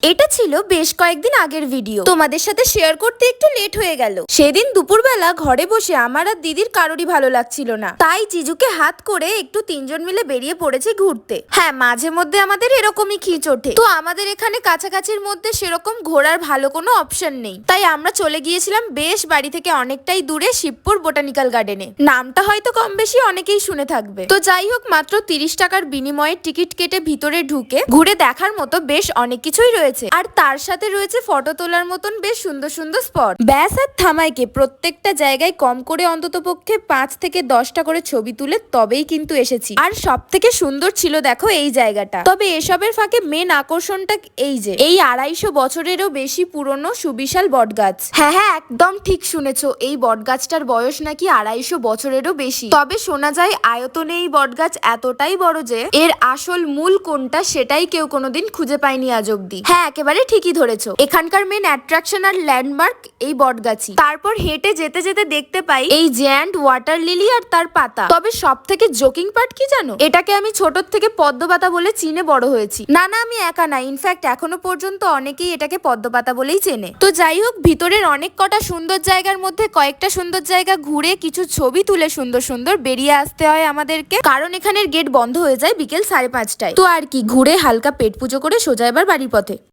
এটা ছিল বেশ কয়েকদিন আগের ভিডিও, তোমাদের সাথে শেয়ার করতে একটু লেট হয়ে গেল। সেদিন দুপুরবেলা ঘরে বসে আমার আর দিদির কারোরই ভালো লাগছিল না, তাই জিজুকে হাত করে একটু তিনজন মিলে বেরিয়ে পড়েছি ঘুরতে। হ্যাঁ, মাঝে মধ্যে আমাদের এরকমই খিচ ওঠে, তো আমাদের এখানে কাছাকাছির মধ্যে সেরকম ঘোরার ভালো কোনো অপশন নেই, তাই আমরা চলে গিয়েছিলাম বেশ বাড়ি থেকে অনেকটাই দূরে শিবপুর বোটানিক্যাল গার্ডেনে। নামটা হয়তো কম বেশি অনেকেই শুনে থাকবে। তো যাই হোক, মাত্র 30 টাকার বিনিময়ে টিকিট কেটে ভিতরে ঢুকে ঘুরে দেখার মতো বেশ অনেক কিছুই রয়েছে, আর তার সাথে রয়েছে ফটো তোলার মতন বেশ সুন্দর সুন্দর স্পট। ব্যাস আর থামাইকে প্রত্যেকটা জায়গায় কম করে অন্তত পক্ষে 5 থেকে 10টা করে ছবি তুলে তবেই কিন্তু এসেছি। আর সব থেকে সুন্দর ছিল দেখো এই জায়গাটা। তবে এসবের ফাঁকে মেন আকর্ষণটা এই যে এই 250 বছরেরও বেশি পুরনো সুবিশাল বটগাছ। হ্যাঁ হ্যাঁ, একদম ঠিক শুনেছো, এই বটগাছটার বয়স নাকি 250 বছরেরও বেশি। তবে শোনা যায় আয়তনে এই বটগাছ এতটাই বড় যে এর আসল মূল কোনটা সেটাই কেউ কোনোদিন খুঁজে পায়নি আজ অব্দি। হ্যাঁ, একেবারে ঠিকই ধরেছো, এখানকার মেন অ্যাট্রাকশন আর ল্যান্ডমার্ক এই বটগাছই। তারপর হেঁটে যেতে যেতে দেখতে পাই এই জ্যান্ট ওয়াটার লিলি আর তার পাতা। তবে সব থেকে জোকিং পার্ট কি জানো, এটাকে আমি ছোট থেকে পদ্মপাতা বলে চিনে বড় হয়েছি। না না, আমি একা না, ইনফ্যাক্ট এখনো পর্যন্ত অনেকেই এটাকে পদ্মপাতা বলেই চেনে। তো যাই হোক, ভিতরের অনেক কটা সুন্দর জায়গার মধ্যে কয়েকটা সুন্দর জায়গা ঘুরে কিছু ছবি তুলে সুন্দর সুন্দর বেরিয়ে আসতে হয় আমাদেরকে, কারণ এখানের গেট বন্ধ হয়ে যায় বিকেল 5:30টায়। তো আর কি, ঘুরে হালকা পেট পুজো করে সোজা এবার বাড়ির পথে।